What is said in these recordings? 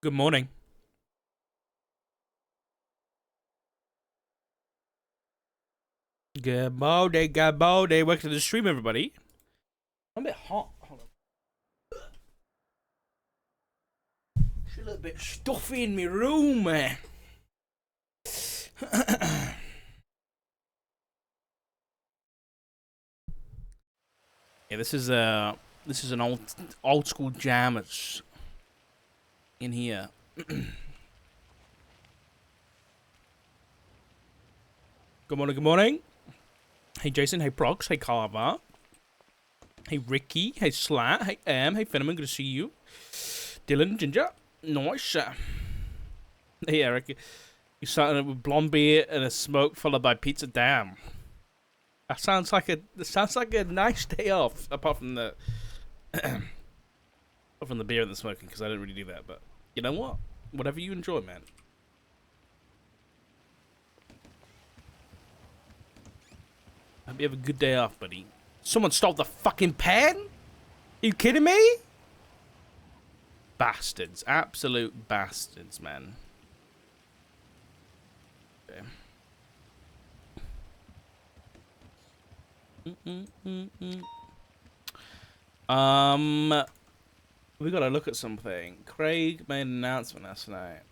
Good morning. Good morning, good morning. Welcome to the stream, everybody. I'm a bit hot. Hold on. It's a little bit stuffy in my room, man. Yeah, this is an old school jammers in here. Good morning, good morning. Hey Jason, hey Prox, hey Carver, hey Ricky, hey Slat, hey hey Fenneman, good to see you. Dylan, Ginger, nice. Hey Eric, you started with blonde beer and a smoke followed by pizza. Damn. That sounds like a nice day off. Apart from the beer and the smoking, because I didn't really do that. But you know what? Whatever you enjoy, man. Hope you have a good day off, buddy. Someone stole the fucking pen? Are you kidding me? Bastards, absolute bastards, man. Okay. We gotta look at something. Craig made an announcement last night.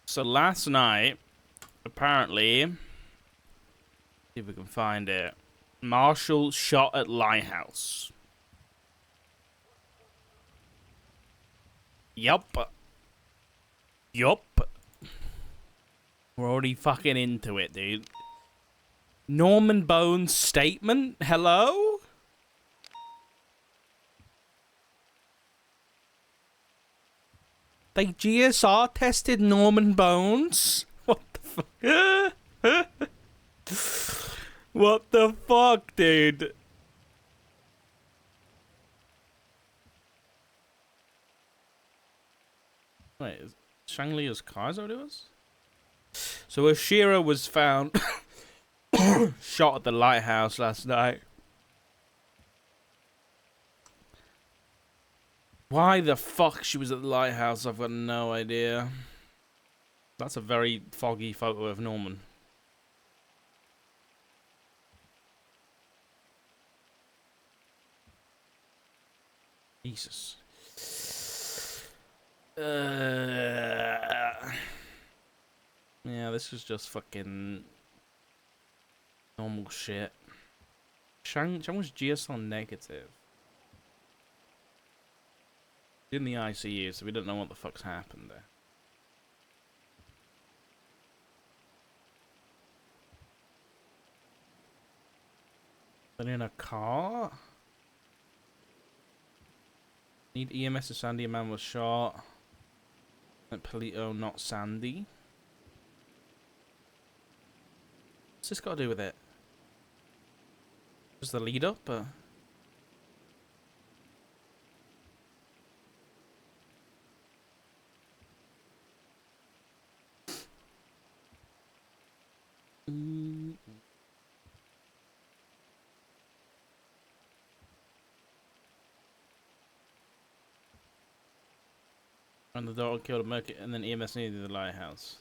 So last night, apparently, see if we can find it. Marshall shot at lighthouse. Yup. We're already fucking into it, dude. Norman Bone's statement? Hello? They GSR tested Norman Bones? What the fuck? What the fuck, dude? Wait, is Shang-Li's car, is that what it was? So Ashira was found shot at the lighthouse last night. Why the fuck she was at the lighthouse, I've got no idea. That's a very foggy photo of Norman. Jesus. Yeah, this is just fucking normal shit. Chang was GSL negative. In the ICU, so we don't know what the fuck's happened there. But in a car? Need EMS to Sandy, a man was shot. Polito, not Sandy. What's this got to do with it? Just the lead up? And the daughter killed a merc, and then EMS needed the lighthouse.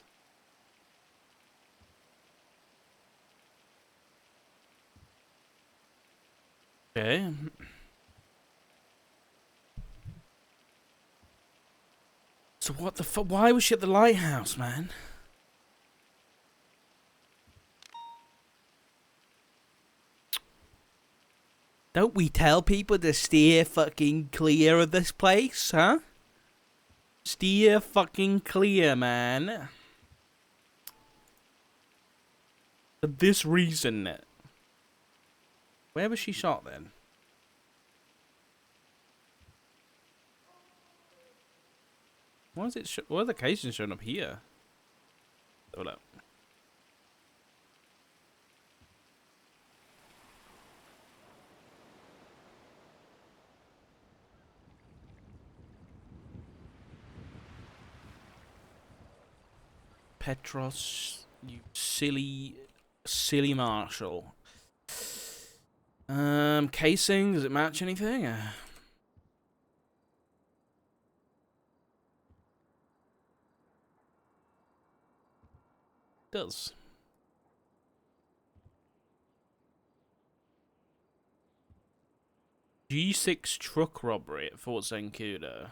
Okay. So what the fuck? Why was she at the lighthouse, man? Don't we tell people to steer fucking clear of this place, huh? Steer fucking clear, man. For this reason. Where was she shot then? Why is it? Why are the cases showing up here? Hold up. Petros, you silly Marshall. Casing, does it match anything? Does. G6 truck robbery at Fort Zancudo.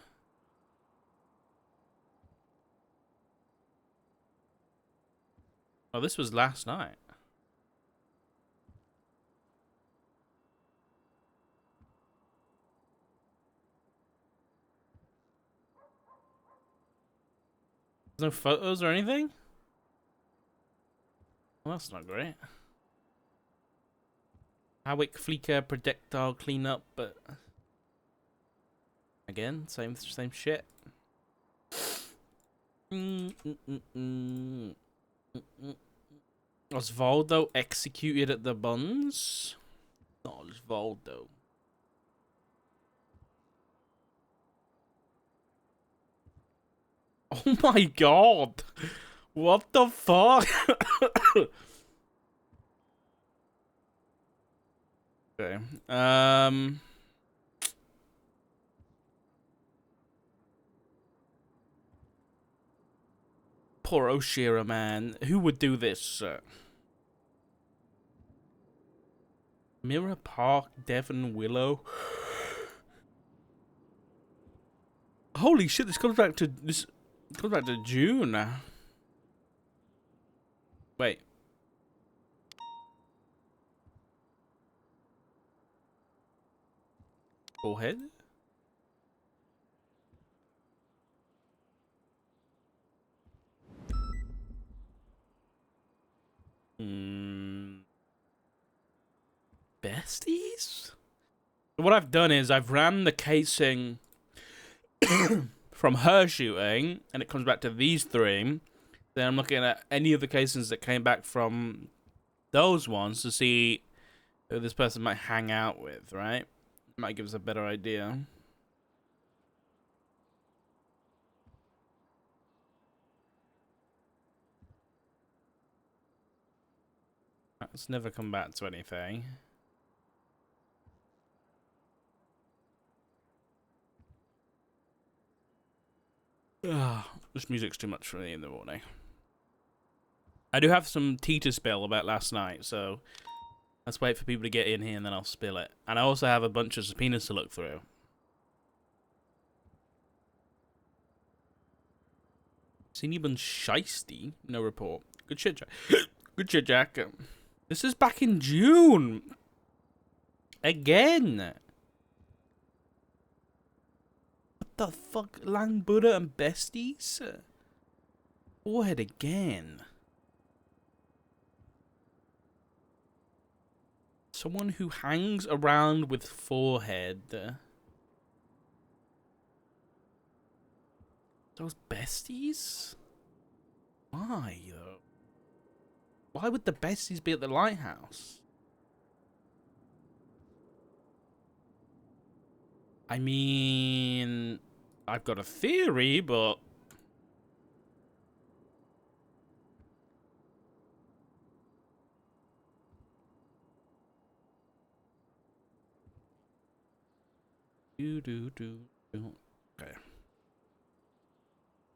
Oh, this was last night. There's no photos or anything? Well, that's not great. Howick Fleeker projectile cleanup, but again, same shit. Osvaldo executed at the buns? Not Osvaldo. Oh my god! What the fuck? Okay. Poor Oshira, man. Who would do this? Mirror Park, Devon Willow. Holy shit! This comes back to June. Wait. Forehead? Besties? What I've done is I've ran the casing from her shooting, and it comes back to these three. Then I'm looking at any of the casings that came back from those ones to see who this person might hang out with, right? Might give us a better idea. Let's never come back to anything. This music's too much for me in the morning. I do have some tea to spill about last night, so let's wait for people to get in here and then I'll spill it. And I also have a bunch of subpoenas to look through. Seen you been shiesty? No report. Good shit, Jack. Good shit, Jack. This is back in June. Again. What the fuck? Lang Buddha and besties? Forehead again. Someone who hangs around with forehead. Those besties? Why, though? Why would the besties be at the lighthouse? I mean, I've got a theory, but... Okay.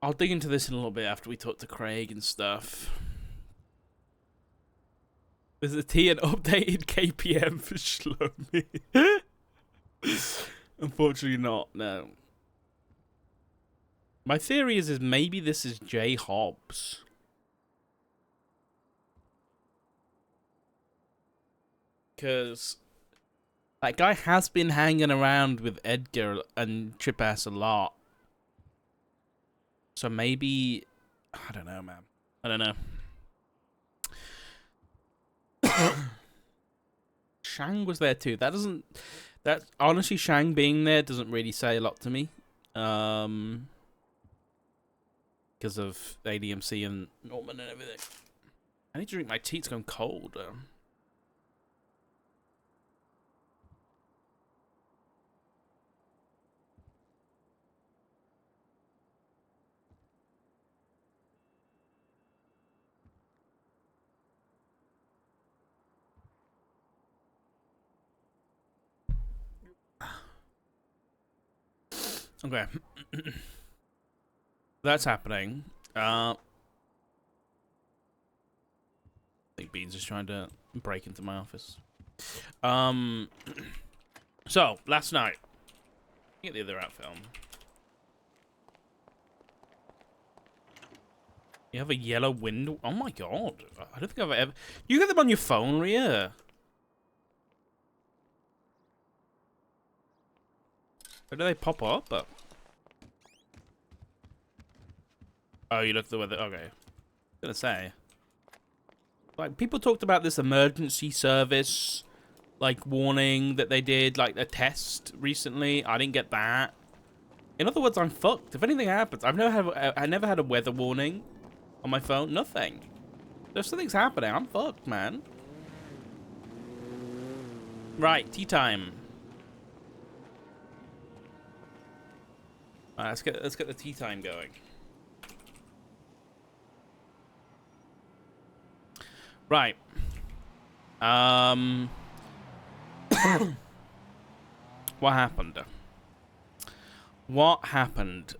I'll dig into this in a little bit after we talk to Craig and stuff. There's a T and updated KPM for Shlomi. Unfortunately not, no. My theory is maybe this is Jay Hobbs. Because that guy has been hanging around with Edgar and Trip Ass a lot. So maybe... I don't know, man. I don't know. Shang was there too. That doesn't... That honestly, Shang being there doesn't really say a lot to me. Because of ADMC and Norman and everything. I need to drink my tea. It's going cold. Okay. That's happening. I think Beans is trying to break into my office. So, last night. Get the other out film. You have a yellow window? Oh my god. I don't think I've ever... You get them on your phone, Rhea? Or do they pop up? Oh, you look at the weather. Okay. I was gonna say. Like, people talked about this emergency service, like, warning that they did, like, a test recently. I didn't get that. In other words, I'm fucked. If anything happens, I never had a weather warning on my phone. Nothing. If something's happening, I'm fucked, man. Right, tea time. Alright, let's get the tea time going. Right. What happened? What happened?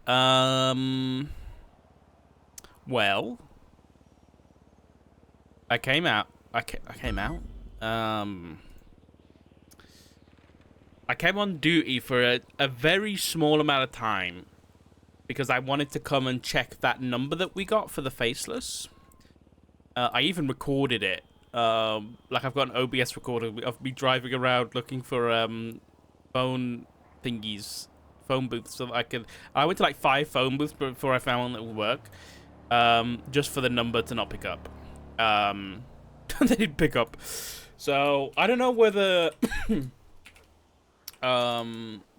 Well, I came out. I came out. I came on duty for a very small amount of time because I wanted to come and check that number that we got for the faceless. I even recorded it. Like I've got an OBS recorder of me driving around looking for phone thingies, phone booths, so that I could. I went to like 5 phone booths before I found one that would work, just for the number to not pick up. They didn't pick up, so I don't know whether they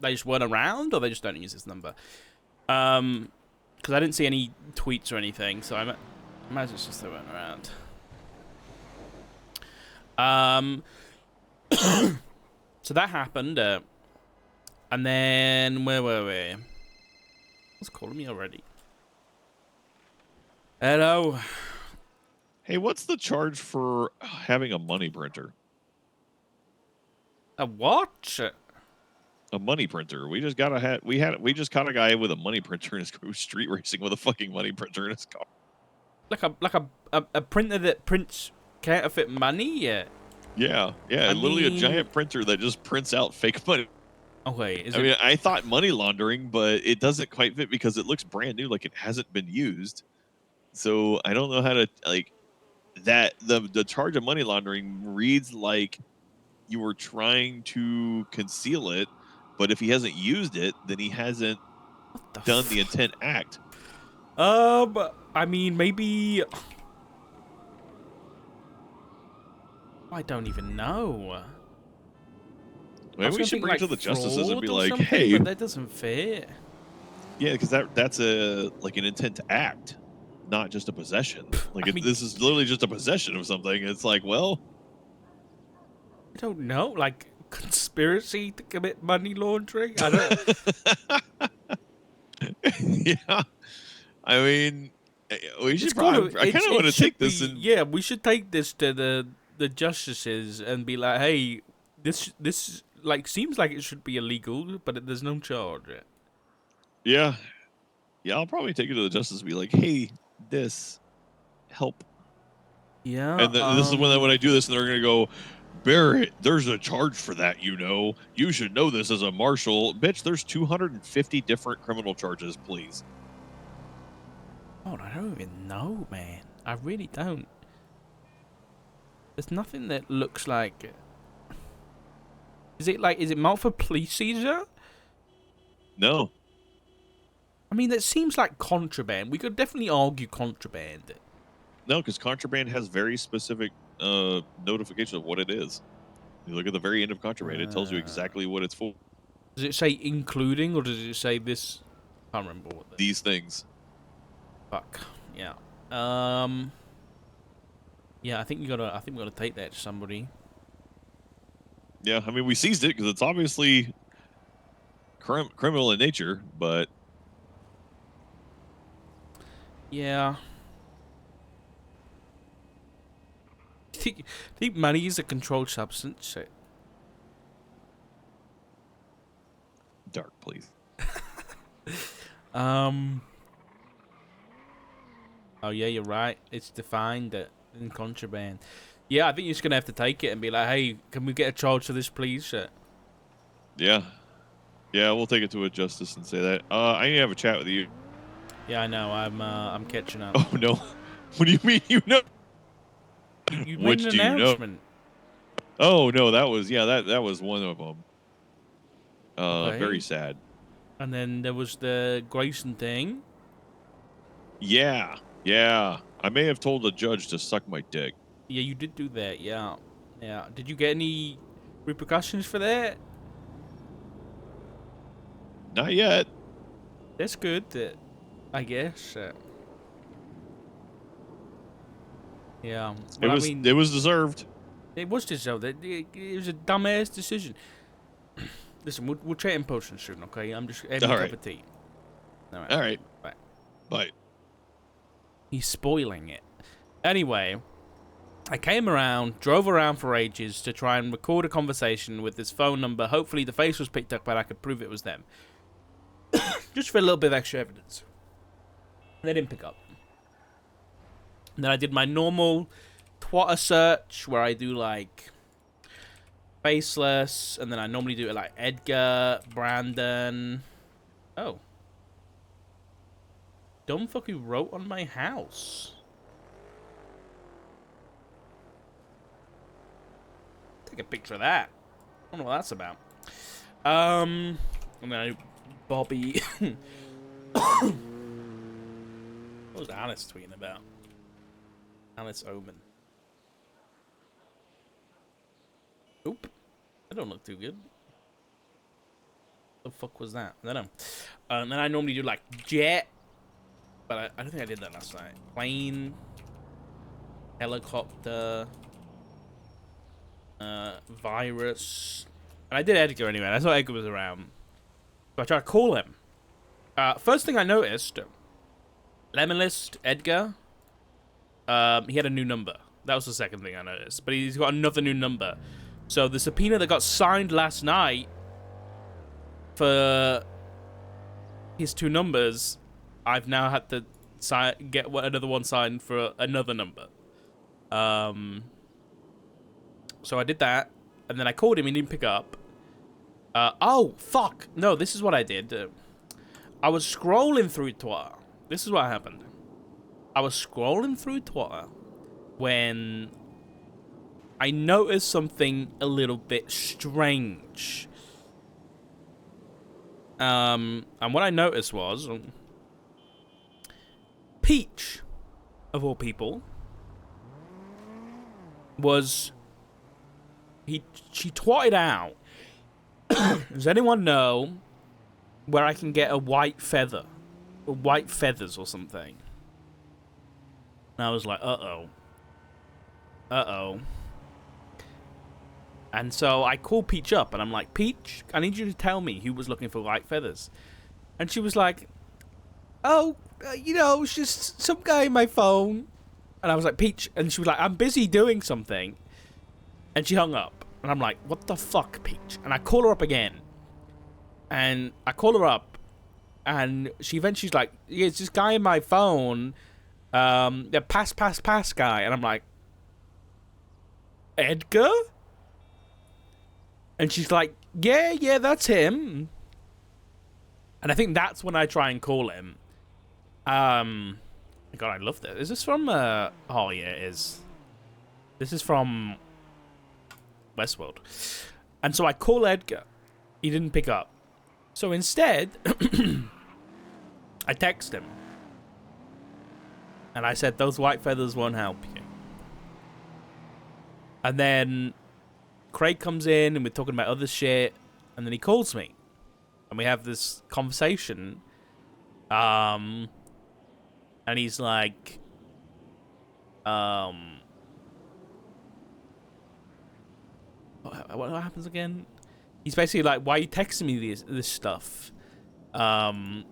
just weren't around or they just don't use this number. Because I didn't see any tweets or anything, so I imagine it's just they weren't around. So that happened, and then where were we? Who's calling me already? Hello. Hey, what's the charge for having a money printer? A what? A money printer. We just caught a guy with a money printer in his car, street racing with a fucking money printer in his car. Like a printer that prints counterfeit money? Yeah. Yeah, literally a giant printer that just prints out fake money. Okay, I mean, I thought money laundering, but it doesn't quite fit because it looks brand new, like it hasn't been used. So I don't know how to like that. The charge of money laundering reads like you were trying to conceal it, but if he hasn't used it, then he hasn't done the intent act. I mean, maybe. I don't even know. Maybe we should bring it to the justices and be like, "Hey, but that doesn't fit." Yeah, because that's like an intent to act, not just a possession. Like this is literally just a possession of something. It's like, well, I don't know, like conspiracy to commit money laundering. I don't. Yeah, I mean, we should probably. I kind of want to take this and yeah, we should take this to the justices and be like, hey, this like seems like it should be illegal, but there's no charge. Yeah, I'll probably take it to the justice and be like, hey, this help. Yeah, and this is when I do this, and they're gonna go, Barrett, there's a charge for that. You should know this as a marshal, bitch. There's 250 different criminal charges, please. Oh, I don't even know, man. I really don't. There's nothing that looks like. Is it marked for police seizure? No. I mean, that seems like contraband. We could definitely argue contraband. No, because contraband has very specific notification of what it is. You look at the very end of contraband; it tells you exactly what it's for. Does it say including, or does it say this? I can't remember what. These things. Fuck. Yeah. Yeah, I think we gotta take that to somebody. Yeah, I mean, we seized it because it's obviously criminal in nature, but yeah. Think money is a controlled substance? Dark, please. Oh yeah, you're right. It's defined in contraband. Yeah, I think you're just gonna have to take it and be like, "Hey, can we get a charge for this, please?" Yeah. Yeah, we'll take it to a justice and say that. I need to have a chat with you. Yeah, I know. I'm catching up. Oh no. What do you mean you know? You made an Which do you know? announcement. Oh no, that was that was one of them. Very Okay. sad. And then there was the Grayson thing. Yeah. Yeah. I may have told the judge to suck my dick. Yeah, you did do that. Yeah. Yeah. Did you get any repercussions for that? Not yet. That's good. I guess. Yeah. Well, I mean, It was deserved. it was just so that it was a dumbass decision. Listen, we'll chat in potion soon, okay? I'm just having All a cup right. of tea. All right. All right. Bye. Bye. He's spoiling it. Anyway, I came around, drove around for ages to try and record a conversation with this phone number. Hopefully the face was picked up, but I could prove it was them. Just for a little bit of extra evidence. They didn't pick up. And then I did my normal Twitter search where I do like faceless, and then I normally do it like Edgar, Brandon. Oh. Dumb fuck who wrote on my house. Take a picture of that. I don't know what that's about. And then I Bobby. What was Alice tweeting about? Alice Omen. Oop. I don't look too good. The fuck was that? I don't know. And then I normally do like jet. But I don't think I did that last night. Plane. Helicopter. Virus. And I did Edgar anyway. I saw Edgar was around. So I tried to call him. First thing I noticed, Lemon List, Edgar, he had a new number. That was the second thing I noticed. But he's got another new number. So the subpoena that got signed last night for his two numbers, I've now had to get another one signed for another number. So I did that, and then I called him, he didn't pick up. Oh, fuck. No, this is what I did. I was scrolling through Twitter. This is what happened. I was scrolling through Twitter when I noticed something a little bit strange. And what I noticed was Peach, of all people, she twatted out. Does anyone know where I can get a white feather? Or white feathers or something? And I was like, uh-oh. Uh-oh. And so I called Peach up, and I'm like, Peach, I need you to tell me who was looking for white feathers. And she was like, oh, you know, it's just some guy in my phone. And I was like, Peach. And she was like, I'm busy doing something. And she hung up. And I'm like, what the fuck, Peach? And I call her up again. And I call her up. And she eventually's like, yeah, it's this guy in my phone. The pass guy. And I'm like, Edgar? And she's like, yeah, that's him. And I think that's when I try and call him. God, I love this. Is this from, oh yeah, it is. This is from Westworld. And so I call Edgar. He didn't pick up. So instead, I text him. And I said, those white feathers won't help you. And then Craig comes in and we're talking about other shit. And then he calls me. And we have this conversation. And he's like, what happens again? He's basically like, why are you texting me this stuff? And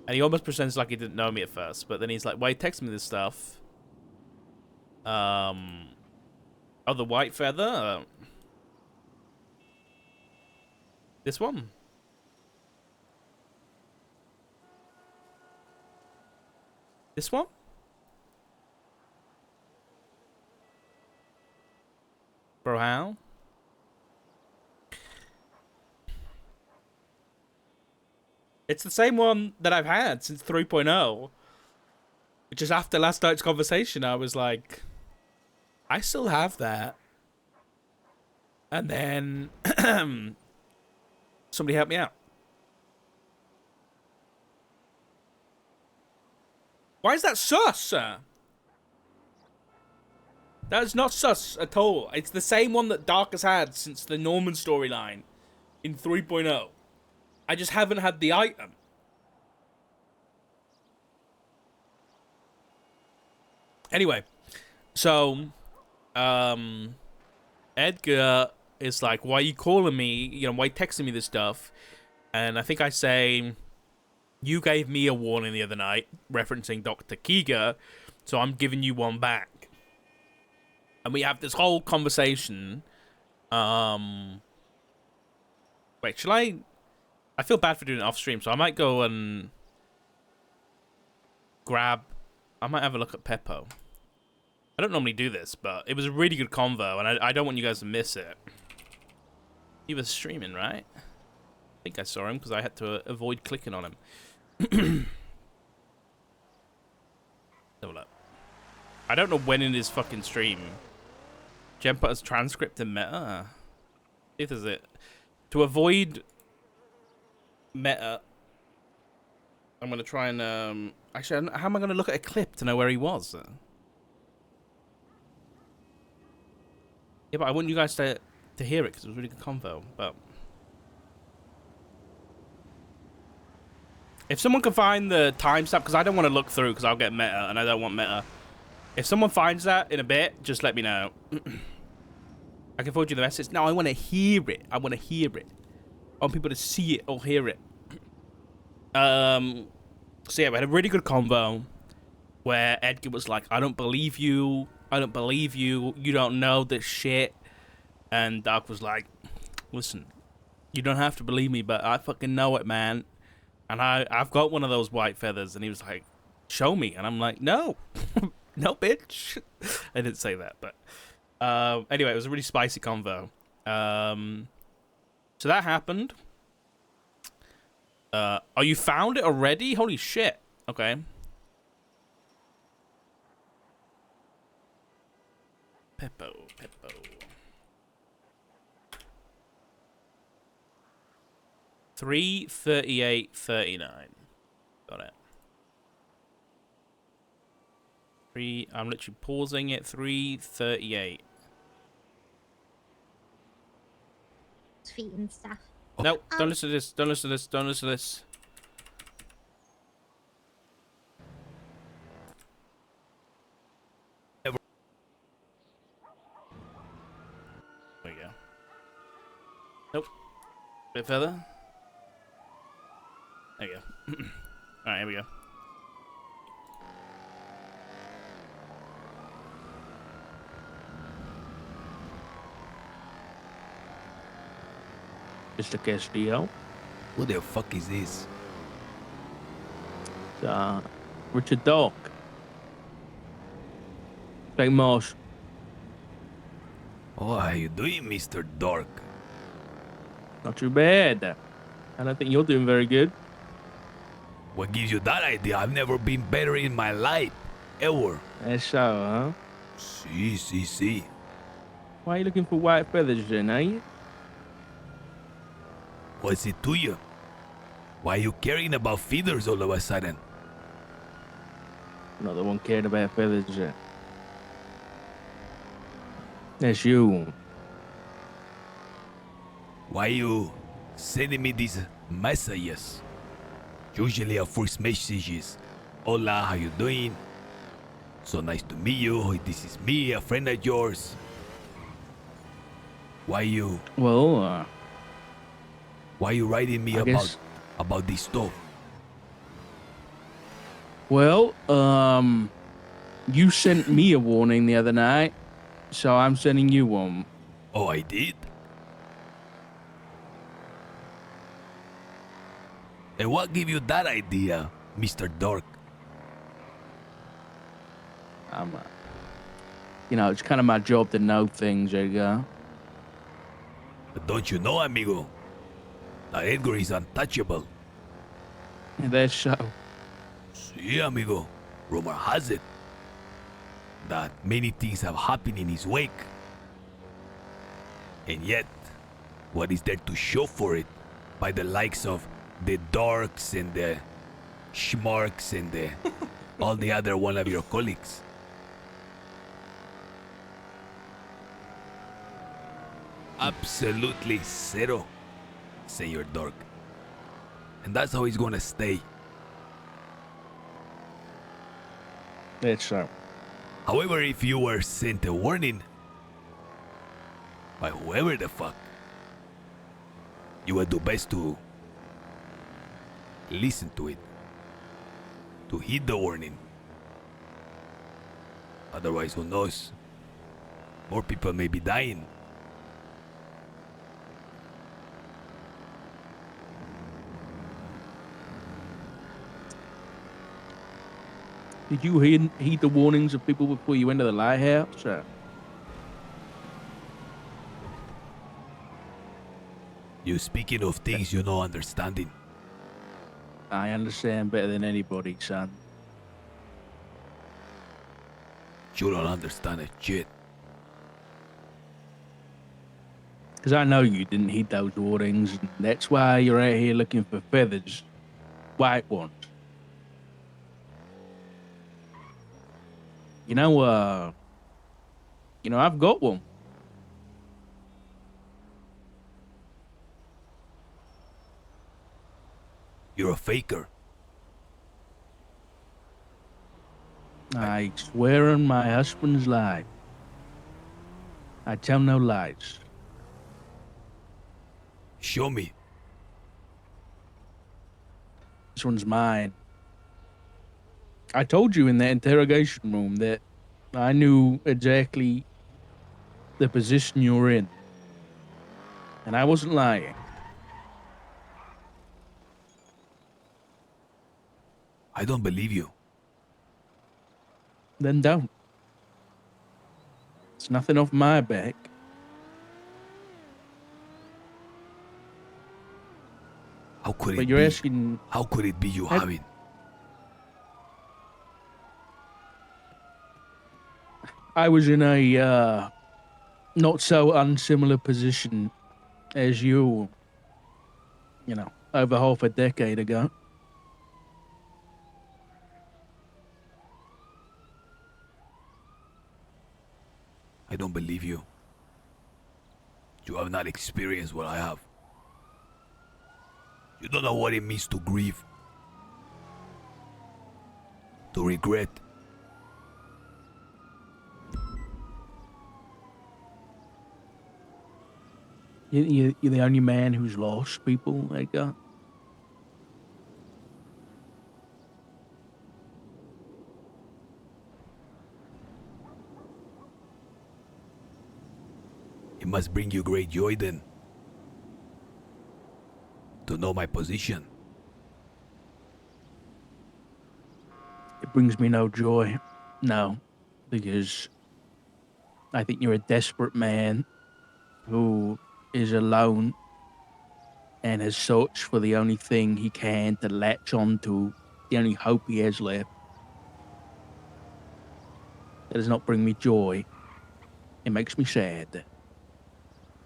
he almost pretends like he didn't know me at first, but then he's like, why are you texting me this stuff? Oh, the white feather? This one? This one? Bro, how? It's the same one that I've had since 3.0. Which is after last night's conversation, I was like, I still have that. And then somebody helped me out. Why is that sus, sir? That is not sus at all. It's the same one that Dark has had since the Norman storyline in 3.0. I just haven't had the item. Anyway, so Edgar is like, why are you calling me? You know, why are you texting me this stuff? And I think I say, you gave me a warning the other night, referencing Dr. Kiga, so I'm giving you one back. And we have this whole conversation. Wait, shall I feel bad for doing it off stream, so I might go and grab... I might have a look at Peppo. I don't normally do this, but it was a really good convo, and I don't want you guys to miss it. He was streaming, right? I think I saw him, because I had to avoid clicking on him. Hold up. I don't know when in his fucking stream. Jen put his transcript in meta. See if there's it. To avoid meta, I'm going to try and... actually, how am I going to look at a clip to know where he was? Yeah, but I want you guys to hear it, because it was a really good convo, but... If someone can find the timestamp, because I don't want to look through, because I'll get meta, and I don't want meta. If someone finds that in a bit, just let me know. I can forward you the message. No, I want to hear it. I want to hear it. I want people to see it or hear it. So yeah, we had a really good convo where Edgar was like, I don't believe you. I don't believe you. You don't know this shit. And Doc was like, listen, you don't have to believe me, but I fucking know it, man. And I've got one of those white feathers. And he was like, show me. And I'm like, no. No, bitch. I didn't say that, but... anyway, it was a really spicy convo. So that happened. Oh, you found it already? Holy shit. Okay. Peppo. 3:38:39. Got it. I'm literally pausing it. 3:38. Feet and stuff. Nope, don't listen to this. Don't listen to this. Don't listen to this. There we go. Nope. Bit further. There you go. Alright, here we go. Mr. Castillo. Who the fuck is this? Richard Dawk. Like Mosh. Oh, how you doing, Mr. Dark? Not too bad. I don't think you're doing very good. What gives you that idea? I've never been better in my life. Ever. That's so, huh? See. Why are you looking for white feathers then, are you? What's it to you? Why are you caring about feathers all of a sudden? Not the one caring about feathers yet. That's you. Why you sending me these messages? Usually our first message is, hola, how you doing? So nice to meet you. This is me, a friend of yours. Why you writing me about this stuff? Well, you sent me a warning the other night, so I'm sending you one. Oh, I did? And what gave you that idea, Mr. Dark? I'm, it's kind of my job to know things, Edgar. But don't you know, amigo, that Edgar is untouchable? And that's so. See, amigo, rumor has it that many things have happened in his wake. And yet, what is there to show for it by the likes of the Darks and the Schmarks and the all the other one of your colleagues? Absolutely zero, say your dork. And that's how it's gonna stay. That's so. However, if you were sent a warning by whoever the fuck, you would do best to listen to it, to heed the warning. Otherwise, who knows? More people may be dying. Did you heed the warnings of people before you went to the lighthouse? You speaking of things you know understanding. I understand better than anybody, son. You don't understand a shit. Because I know you didn't heed those warnings, and that's why you're out here looking for feathers. White ones. I've got one. You're a faker. I swear on my husband's life. I tell no lies. Show me. This one's mine. I told you in that interrogation room that I knew exactly the position you were in. And I wasn't lying. I don't believe you. Then don't. It's nothing off my back. How could But it you're be? asking. How could it be you I- having? I was in a not so unsimilar position as you, over half a decade ago. I don't believe you. You have not experienced what I have. You don't know what it means to grieve, to regret. You're the only man who's lost people, Edgar. It must bring you great joy then to know my position. It brings me no joy. No, because I think you're a desperate man who is alone and has searched for the only thing he can to latch onto, the only hope he has left. That does not bring me joy. It makes me sad.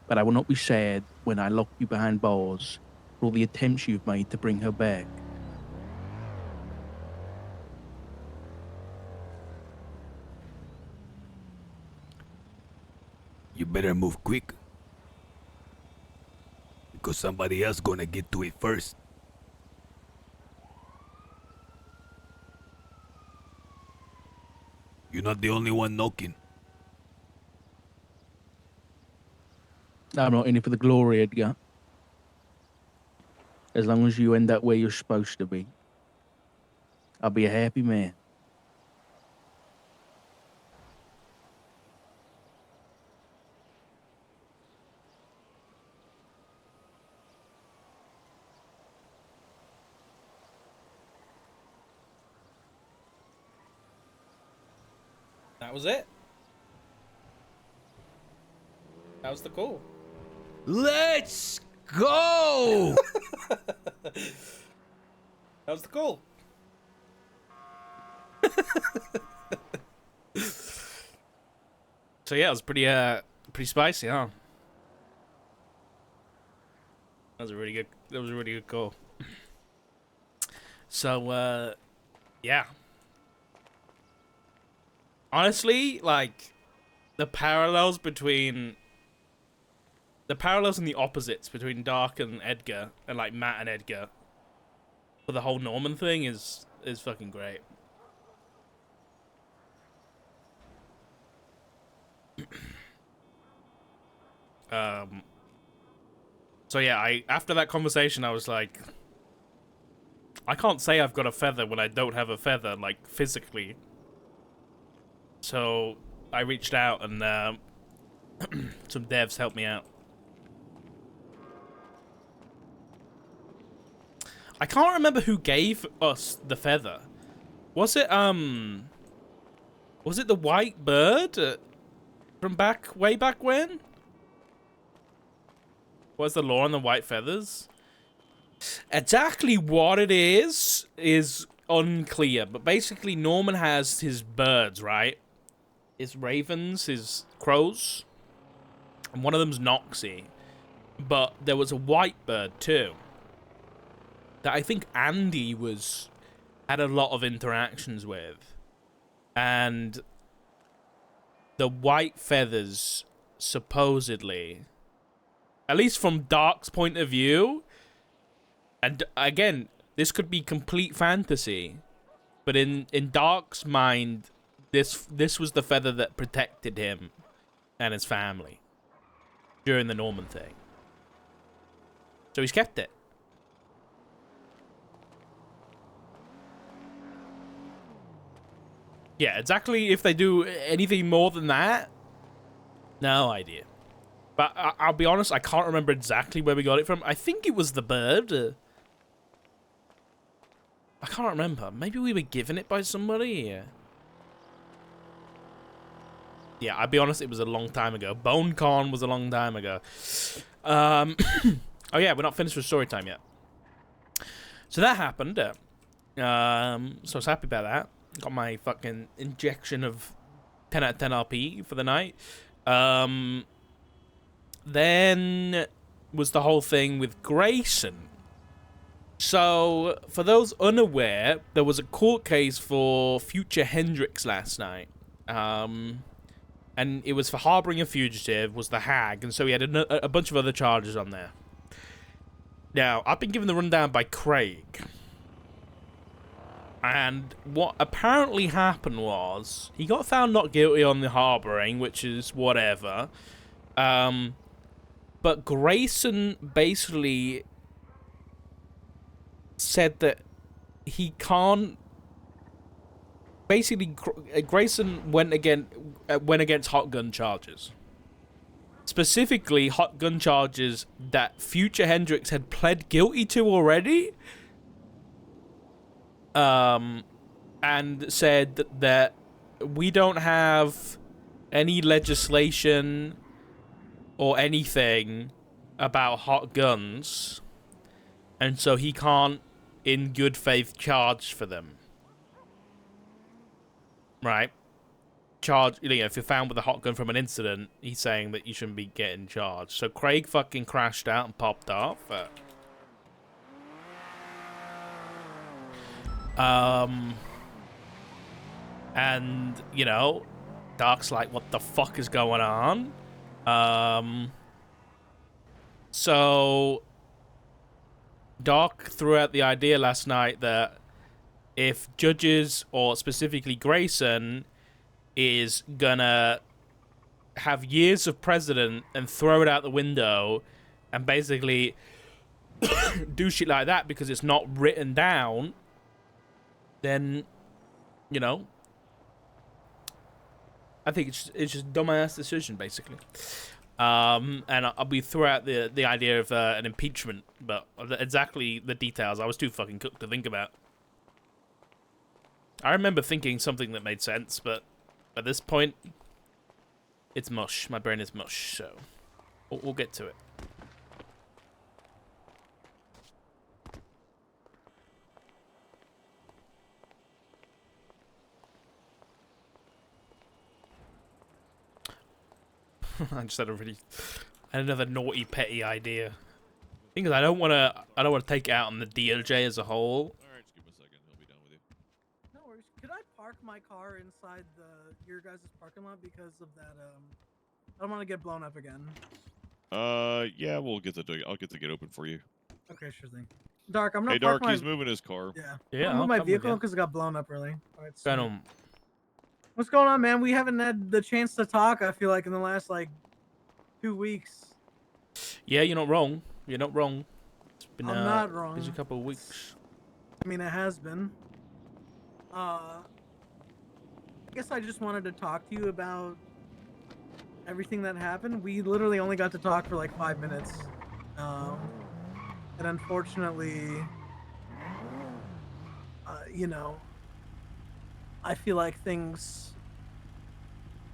But I will not be sad when I lock you behind bars for all the attempts you've made to bring her back. You better move quick, because somebody else gonna get to it first. You're not the only one knocking. I'm not in it for the glory, Edgar. As long as you end up where you're supposed to be, I'll be a happy man. was it. That was the call. Let's go! That was the call. So yeah, it was pretty spicy, huh? That was a really good call. So yeah. Honestly, like the parallels and the opposites between Dark and Edgar, and like Matt and Edgar, for the whole Norman thing is fucking great. So yeah, after that conversation, I was like, I can't say I've got a feather when I don't have a feather, like physically. So I reached out and some devs helped me out. I can't remember who gave us the feather. Was it the white bird from way back when? What's the lore on the white feathers? Exactly what it is unclear, but basically Norman has his birds, right? His ravens, his crows, and one of them's Noxie. But there was a white bird too that I think Andy had a lot of interactions with, and the white feathers supposedly, at least from Dark's point of view, and again, this could be complete fantasy, but in Dark's mind, this was the feather that protected him and his family during the Norman thing. So he's kept it. Yeah, exactly. If they do anything more than that, no idea. But I'll be honest, I can't remember exactly where we got it from. I think it was the bird. I can't remember. Maybe we were given it by somebody. Yeah, I'll be honest, it was a long time ago. BoneCon was a long time ago. Oh yeah, we're not finished with story time yet. So that happened. So I was happy about that. Got my fucking injection of 10 out of 10 RP for the night. Then was the whole thing with Grayson. So, for those unaware, there was a court case for Future Hendrix last night. And it was for harboring a fugitive, was the hag, and so he had a bunch of other charges on there. Now, I've been given the rundown by Craig. And what apparently happened was, he got found not guilty on the harboring, which is whatever. But Grayson basically said that he can't. Basically, Grayson went against hot gun charges. Specifically, hot gun charges that Future Hendrix had pled guilty to already. And said that we don't have any legislation or anything about hot guns, and so he can't, in good faith, charge for them. Right? Charge, you know, if you're found with a hot gun from an incident, he's saying that you shouldn't be getting charged. So Craig fucking crashed out and popped off. And, you know, Dark's like, what the fuck is going on? So Dark threw out the idea last night that if judges, or specifically Grayson, is gonna have years of precedent and throw it out the window and basically do shit like that because it's not written down, then, you know, I think it's just a dumbass decision, basically. And I'll be throughout the idea of an impeachment, but exactly the details I was too fucking cooked to think about. I remember thinking something that made sense, but At this point, it's mush. My brain is mush, so we'll get to it. I just had another naughty, petty idea. Thing is, I don't want to take it out on the DOJ as a whole. All right, just give him a second. He'll be done with you. No worries. Could I park my car inside your guys' parking lot because of that? I don't want to get blown up again. Yeah, I'll get the gate open for you. Okay, sure thing. Dark, I'm Hey, not park Dark, my. he's moving his car. Yeah. Yeah, I'm I'll move my come with vehicle you. because it got blown up early. All right. Going on. What's going on, man? We haven't had the chance to talk. I feel like in the last 2 weeks. Yeah, you're not wrong. You're not wrong. It's been I'm not wrong. busy couple of weeks. I mean, it has been. I guess I just wanted to talk to you about everything that happened. We literally only got to talk for 5 minutes. And unfortunately, I feel like things...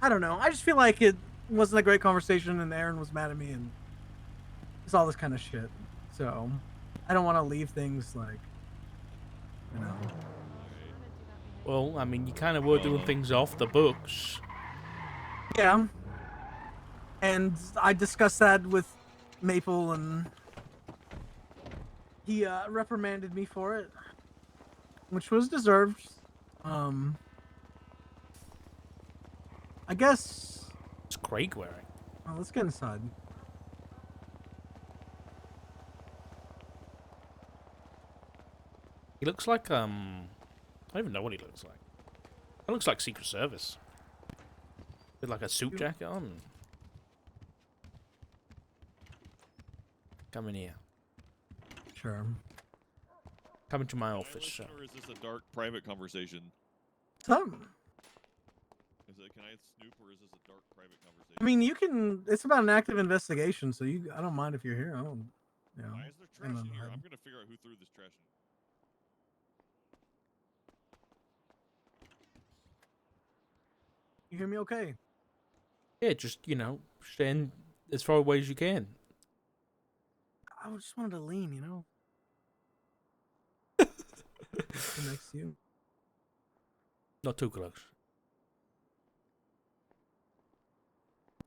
I don't know. I just feel like it wasn't a great conversation and Aaron was mad at me and it's all this kind of shit. So, I don't want to leave things Well, I mean, you kind of were doing things off the books. Yeah. And I discussed that with Maple and he reprimanded me for it, which was deserved. I guess... It's Craig wearing. Oh, let's get inside. He looks like, I don't even know what he looks like. He looks like Secret Service. With a suit jacket on. Come in here. Sure. Come into my Can I office, listen, sir. or is this a dark private conversation? Some. Can I snoop, or is this a dark private conversation? I mean, you can... It's about an active investigation, so I don't mind if you're here. I don't... Why is there trash in here? I'm gonna figure out who threw this trash in. You hear me okay? Yeah, just, stand as far away as you can. I just wanted to lean, next to you. Not too close.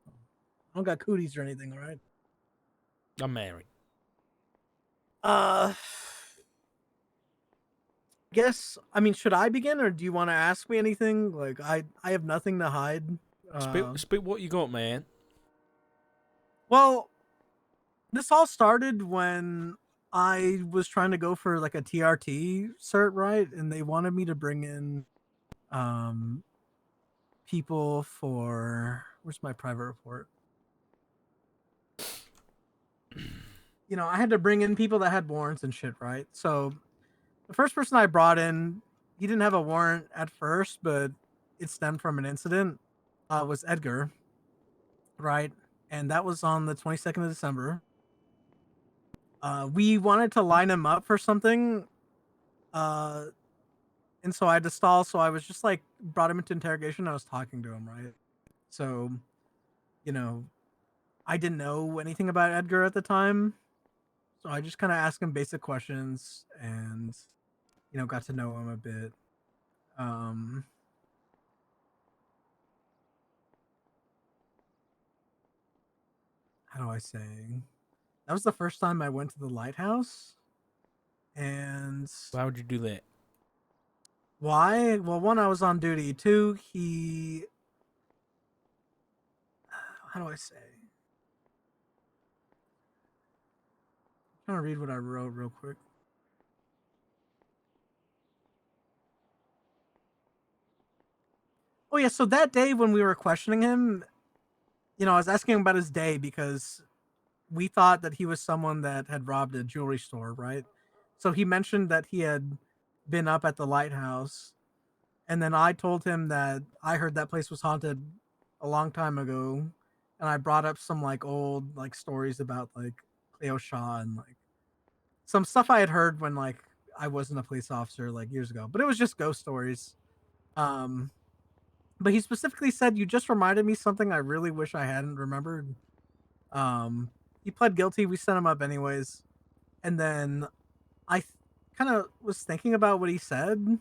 I don't got cooties or anything, all right? I'm married. Guess, I mean, should I begin or do you want to ask me anything? I have nothing to hide. Spit what you got, man. Well, this all started when I was trying to go for a TRT cert, right? And they wanted me to bring in people for... Where's my private report? I had to bring in people that had warrants and shit, right? So the first person I brought in, he didn't have a warrant at first, but it stemmed from an incident, was Edgar, right? And that was on the 22nd of December. We wanted to line him up for something, and so I had to stall, so I was just brought him into interrogation. I was talking to him, right? So, I didn't know anything about Edgar at the time. So I just kind of asked him basic questions and, got to know him a bit. How do I say? That was the first time I went to the lighthouse. And Why would you do that? why? Well, one, I was on duty. Two, how do I say? I'm trying to read what I wrote real quick. Oh yeah, so that day when we were questioning him, I was asking him about his day because we thought that he was someone that had robbed a jewelry store, right? So he mentioned that he had been up at the lighthouse, and then I told him that I heard that place was haunted a long time ago, and I brought up some old stories about Cleo Shaw and some stuff I had heard when I wasn't a police officer years ago, but it was just ghost stories. But But he specifically said, "You just reminded me something I really wish I hadn't remembered." He pled guilty. We sent him up anyways, and then I kind of was thinking about what he said,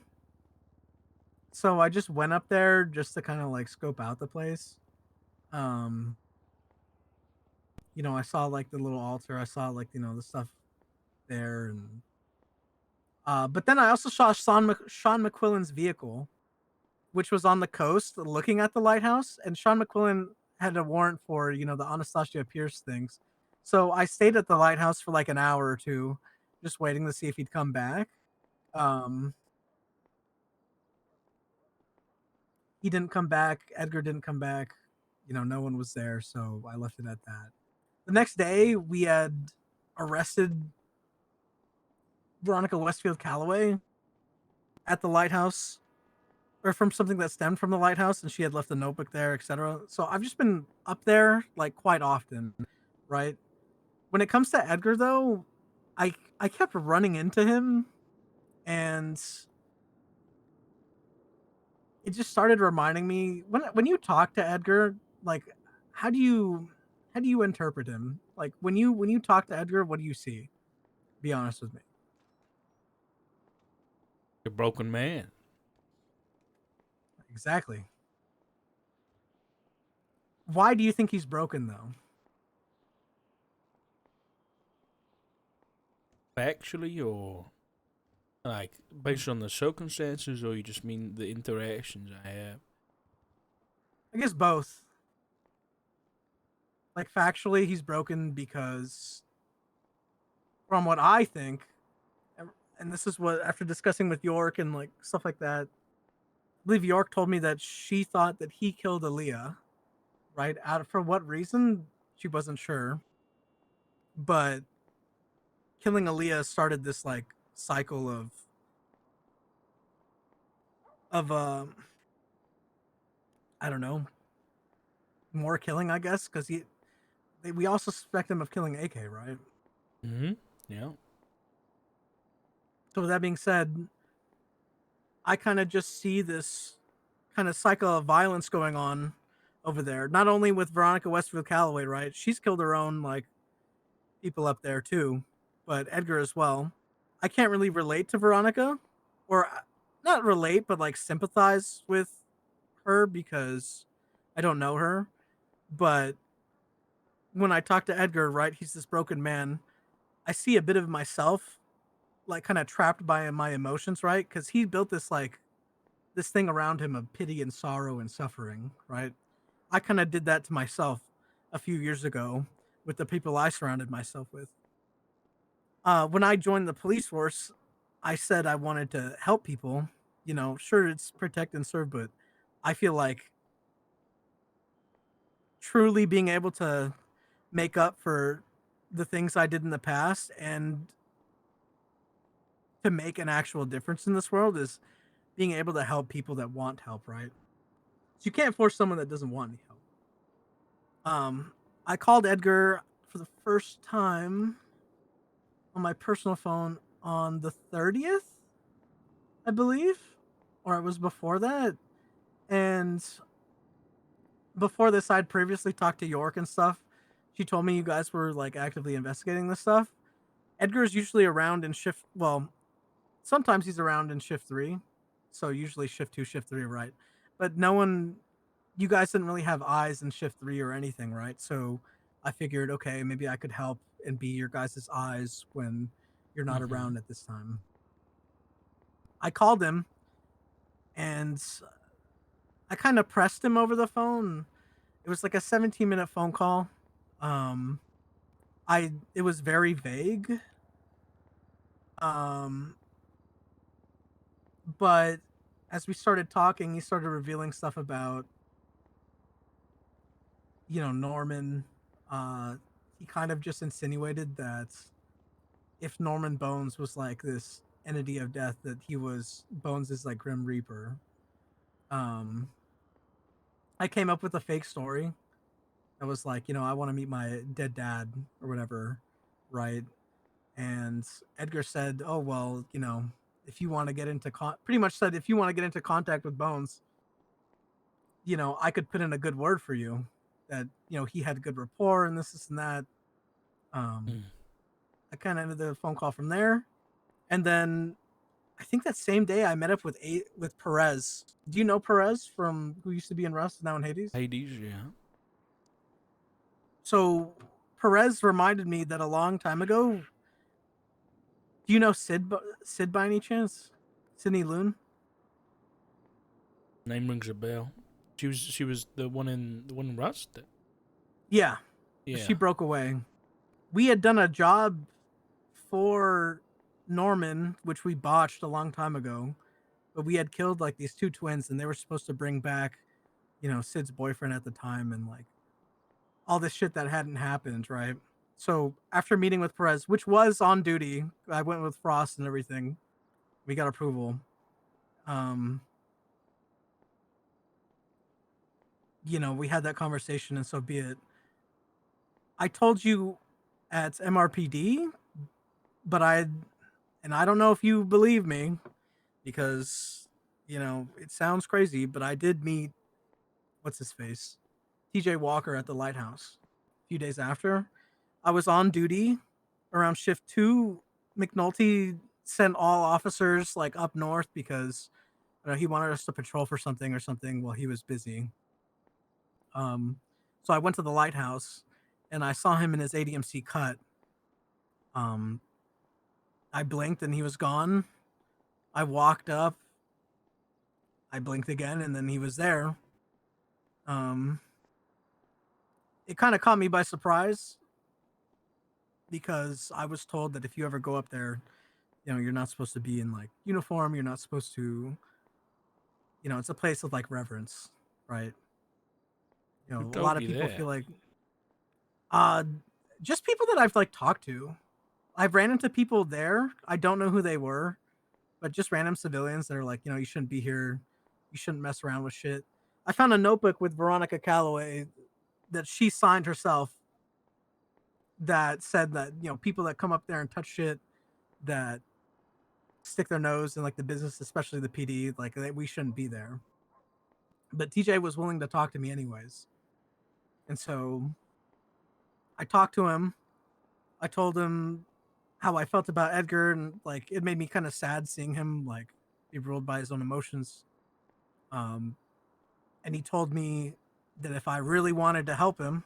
so I just went up there just to kind of like scope out the place. Um, I saw like the little altar. I saw like the stuff there, and but then I also saw Sean McQuillan's vehicle, which was on the coast looking at the lighthouse. And Sean McQuillan had a warrant for, the Anastasia Pierce things. So I stayed at the lighthouse for like an hour or two, just waiting to see if he'd come back. Um, he didn't come back. Edgar didn't come back. No one was there. So I left it at that. The next day, we had arrested Veronica Westfield Calloway at the lighthouse, or from something that stemmed from the lighthouse, and she had left a notebook there, etc. So I've just been up there like quite often, right? When it comes to Edgar, though, I kept running into him, and it just started reminding me when you talk to Edgar, like how do you interpret him? Like when you talk to Edgar, what do you see? Be honest with me. A broken man. Exactly. Why do you think he's broken though? Factually, or like based on the circumstances, or you just mean the interactions I have? I guess both. Like factually, he's broken because, from what I think, and this is what after discussing with York and like stuff like that, I believe York told me that she thought that he killed Aaliyah, right? For what reason, she wasn't sure, but killing Aaliyah started this like cycle of I don't know, more killing, I guess, because we also suspect him of killing AK, right? Mm-hmm. Yeah. So with that being said, I kind of just see this kind of cycle of violence going on over there. Not only with Veronica Westfield Calloway, right? She's killed her own like people up there too, but Edgar as well. I can't really relate to Veronica, or not relate, but like sympathize with her because I don't know her. But when I talk to Edgar, right, he's this broken man. I see a bit of myself, like kind of trapped by my emotions, right? Because he built this thing around him of pity and sorrow and suffering, right? I kind of did that to myself a few years ago with the people I surrounded myself with. When I joined the police force, I said I wanted to help people. Sure, it's protect and serve, but I feel like truly being able to make up for the things I did in the past and to make an actual difference in this world is being able to help people that want help, right? So you can't force someone that doesn't want any help. I called Edgar for the first time on my personal phone on the 30th, I believe, or it was before that. And before this, I'd previously talked to York and stuff. She told me you guys were like actively investigating this stuff. Edgar's usually around in shift. Well, sometimes he's around in shift 3, so usually shift 2, shift 3, right? But no one, you guys didn't really have eyes in shift 3 or anything, right? So I figured, okay, maybe I could help and be your guys' eyes when you're not Mhm. around at this time. I called him and I kind of pressed him over the phone. It was like a 17-minute phone call. Um, it was very vague. Um, but as we started talking, he started revealing stuff about, Norman. He kind of just insinuated that if Norman Bones was like this entity of death, that he was Bones is like Grim Reaper. Um, I came up with a fake story. I was like, I want to meet my dead dad or whatever, right? And Edgar said, "Oh well, if you want to get into pretty much said if you want to get into contact with Bones, you know, I could put in a good word for you, that, you know, he had good rapport and this and that. Mm. I kind of ended the phone call from there. And then I think that same day I met up with Perez. Do you know Perez from who used to be in Rust, now in Hades? Hades, yeah. So Perez reminded me that a long time ago. Do you know Sid by any chance? Sydney Loon? Name rings a bell. She was the one in Rust. Yeah, Yeah. she broke away. We had done a job for Norman, which we botched a long time ago, but we had killed like these two twins, and they were supposed to bring back, you know, Sid's boyfriend at the time, and like all this shit that hadn't happened, right? So after meeting with Perez, which was on duty, I went with Frost and everything. We got approval. Um, you know, we had that conversation, and so be it. I told you at MRPD, but I don't know if you believe me, because, you know, it sounds crazy, but I did meet what's his face, TJ Walker, at the lighthouse a few days after. I was on duty around shift 2. McNulty sent all officers like up north because he wanted us to patrol for something or something while he was busy. Um, so I went to the lighthouse and I saw him in his ADMC cut. Um, I blinked and he was gone. I walked up. I blinked again and then he was there. Um, it kind of caught me by surprise because I was told that if you ever go up there, you know, you're not supposed to be in like uniform. You're not supposed to, you know, it's a place of like reverence, right? You Who know, a told lot of you people that? feel like, uh, just people that I've like talked to. I've ran into people there. I don't know who they were, but just random civilians that are like, you know, you shouldn't be here. You shouldn't mess around with shit. I found a notebook with Veronica Calloway that she signed herself that said that, you know, people that come up there and touch shit, that stick their nose in like the business, especially the PD, like we shouldn't be there. But TJ was willing to talk to me anyways. And so I talked to him. I told him how I felt about Edgar, and like it made me kind of sad seeing him like be ruled by his own emotions. Um, and he told me that if I really wanted to help him,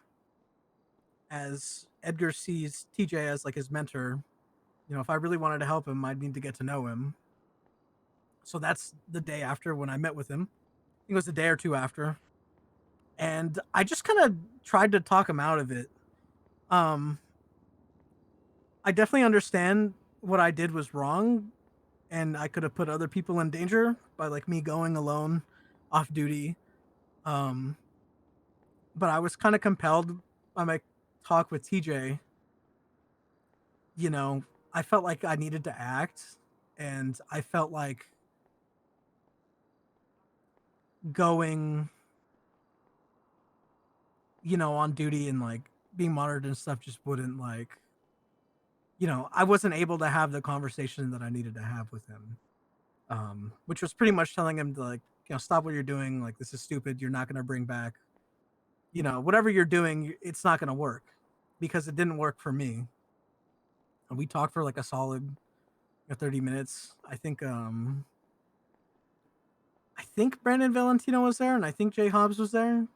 as Edgar sees TJ as like his mentor, you know, if I really wanted to help him, I'd need to get to know him. So that's the day after when I met with him. I think it was a day or two after. And I just kind of tried to talk him out of it. Um, I definitely understand what I did was wrong, and I could have put other people in danger by like me going alone off duty. Um, but I was kind of compelled by my talk with TJ. You know, I felt like I needed to act, and I felt like going, you know, on duty and like being monitored and stuff just wouldn't like, you know, I wasn't able to have the conversation that I needed to have with him. Which was pretty much telling him to like, you know, stop what you're doing. Like, this is stupid. You're not going to bring back, you know, whatever you're doing, it's not going to work, because it didn't work for me. And we talked for like a solid 30 minutes. I think Brandon Valentino was there, and I think Jay Hobbs was there,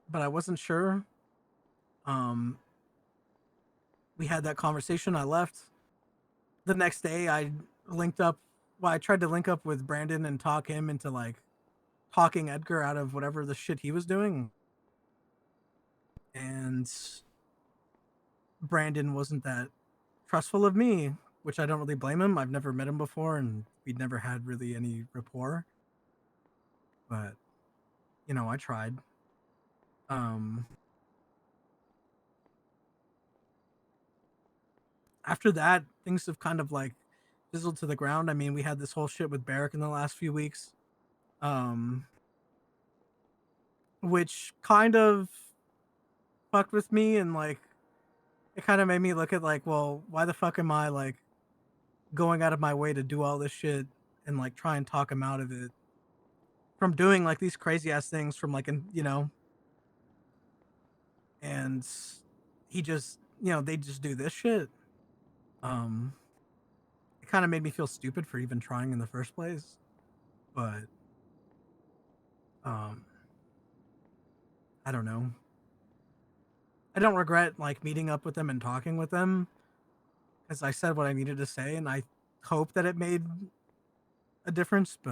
but I wasn't sure. Um, we had that conversation. I left. The next day, I linked up. Well, I tried to link up with Brandon and talk him into like talking Edgar out of whatever the shit he was doing. And Brandon wasn't that trustful of me, which I don't really blame him. I've never met him before, and we'd never had really any rapport. But, you know, I tried. Um, After that, things have kind of like fizzled to the ground. I mean, we had this whole shit with Barrick in the last few weeks, um, which kind of fucked with me, and like it kind of made me look at like, well, why the fuck am I like going out of my way to do all this shit and like try and talk him out of it from doing like these crazy ass things from like and he just they just do this shit. It kind of made me feel stupid for even trying in the first place, but I don't know. I don't regret like meeting up with them and talking with them because I said what I needed to say, and I hope that it made a difference, but